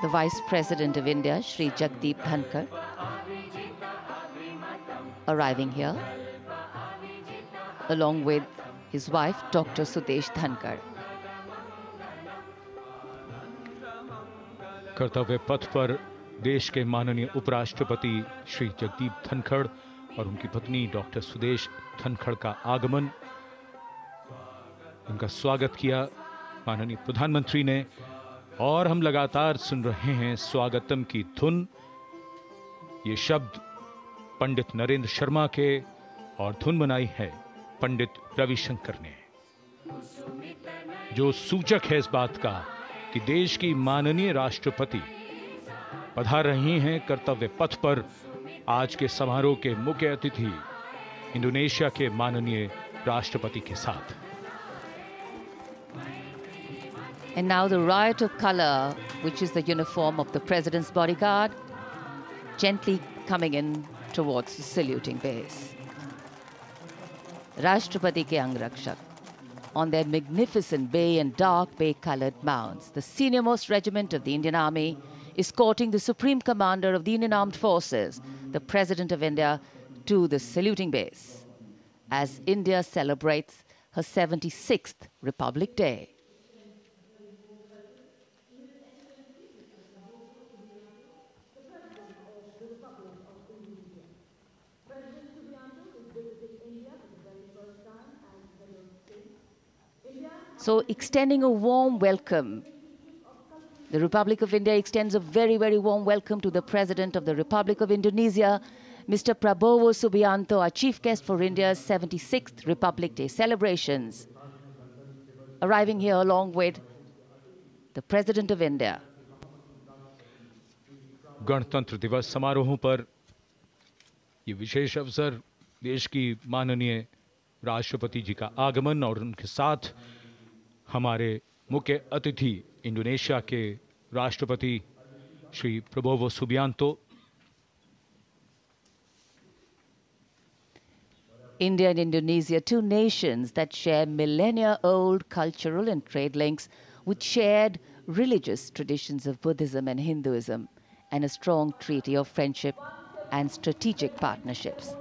The Vice President of India, Shri Jagdeep Dhankar, arriving here, along with his wife, Dr. Sudesh Dhankar. कर्तव्य पथ पर देश के माननीय उपराष्ट्रपति श्री जगदीप धनखड़ और उनकी पत्नी डॉक्टर सुदेश धनखड़ का आगमन, उनका स्वागत किया माननीय प्रधानमंत्री ने। और हम लगातार सुन रहे हैं स्वागतम की धुन। ये शब्द पंडित नरेंद्र शर्मा के और धुन बनाई है पंडित रविशंकर ने, जो सूचक है इस बात का कि देश की माननीय राष्ट्रपति पधार रही हैं कर्तव्य पथ पर आज के समारोह के मुख्य अतिथि इंडोनेशिया के माननीय राष्ट्रपति के साथ। And now the riot of color, which is the uniform of the President's bodyguard, gently coming in towards the saluting base. Rashtrapati ke Angrakshak, on their magnificent bay and dark bay-colored mounts, the senior-most regiment of the Indian Army, escorting the Supreme Commander of the Indian Armed Forces, the President of India, to the saluting base, as India celebrates her 76th Republic Day. So extending a warm welcome, the Republic of India extends a very, very warm welcome to the President of the Republic of Indonesia, Mr. Prabowo Subianto, our chief guest for India's 76th Republic Day celebrations, arriving here along with the President of India. गणतंत्र दिवस समारोहों पर ये विशेष अवसर, देश की माननीय राष्ट्रपति जी का आगमन और उनके साथ हमारे मुख्य अतिथि इंडोनेशिया के राष्ट्रपति Shri Prabowo Subianto. India and Indonesia, two nations that share millennia-old cultural and trade links with shared religious traditions of Buddhism and Hinduism, and a strong treaty of friendship and strategic partnerships.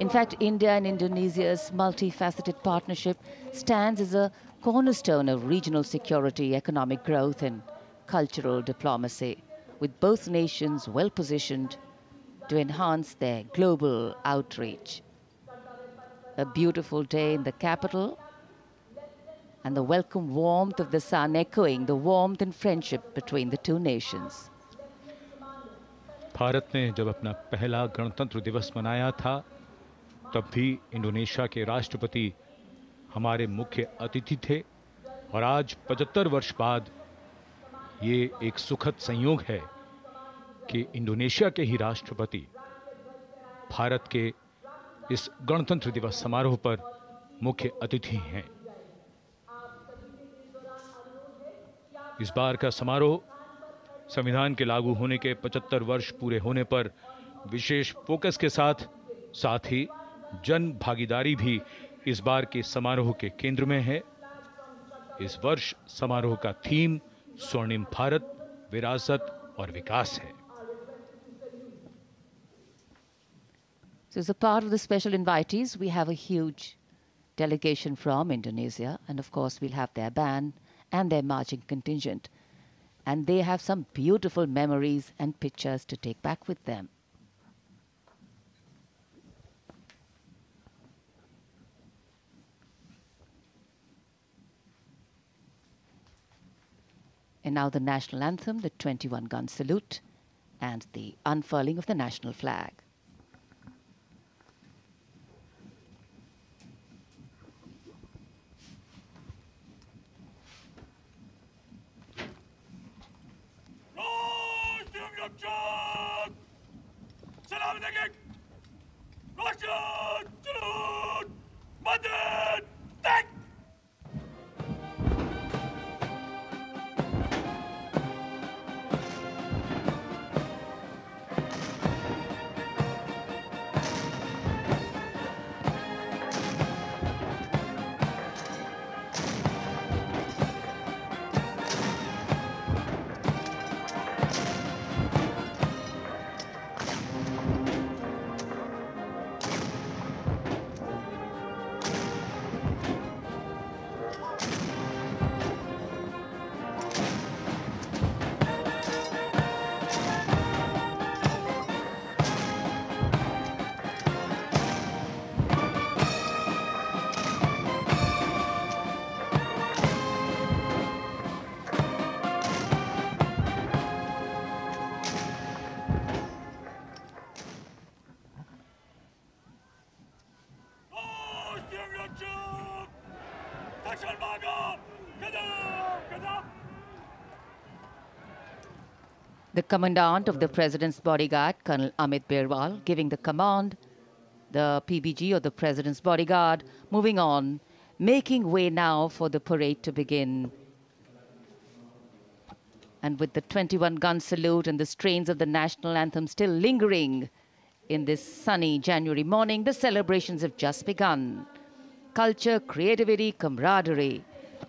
In fact, India and Indonesia's multifaceted partnership stands as a cornerstone of regional security, economic growth, and cultural diplomacy, with both nations well positioned to enhance their global outreach. A beautiful day in the capital, and the welcome warmth of the sun echoing the warmth and friendship between the two nations. Bharat ने जब अपना पहला गणतंत्र दिवस मनाया था, तब भी इंडोनेशिया के राष्ट्रपति हमारे मुख्य अतिथि थे, और आज 75 वर्ष बाद ये एक सुखद संयोग है कि इंडोनेशिया के ही राष्ट्रपति भारत के इस गणतंत्र दिवस समारोह पर मुख्य अतिथि हैं। इस बार का समारोह संविधान के लागू होने के 75 वर्ष पूरे होने पर विशेष फोकस के साथ ही जन भागीदारी भी इस बार के समारोह के केंद्र में है। इस वर्ष समारोह का थीम स्वर्णिम भारत, विरासत और विकास है। So as a part of the special invitees, we have a huge delegation from Indonesia, and of course we'll have their band and their marching contingent. And they have some beautiful memories and pictures to take back with them. And now the national anthem, the 21-gun salute, and the unfurling of the national flag. The commandant of the President's bodyguard, Colonel Amit Berwal, giving the command, the PBG or the President's bodyguard, moving on, making way now for the parade to begin. And with the 21-gun salute and the strains of the national anthem still lingering in this sunny January morning, the celebrations have just begun. Culture, creativity, camaraderie.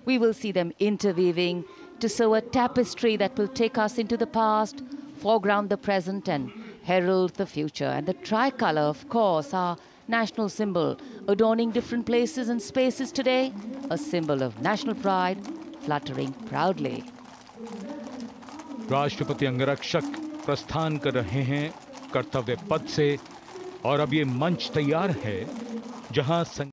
We will see them interweaving to sew a tapestry that will take us into the past, foreground the present and herald the future. And the tricolour, of course, our national symbol, adorning different places and spaces today, a symbol of national pride, fluttering proudly. राष्ट्रपति अंगरक्षक प्रस्थान कर रहे हैं कर्तव्य पथ से और अब ये मंच तैयार है जहां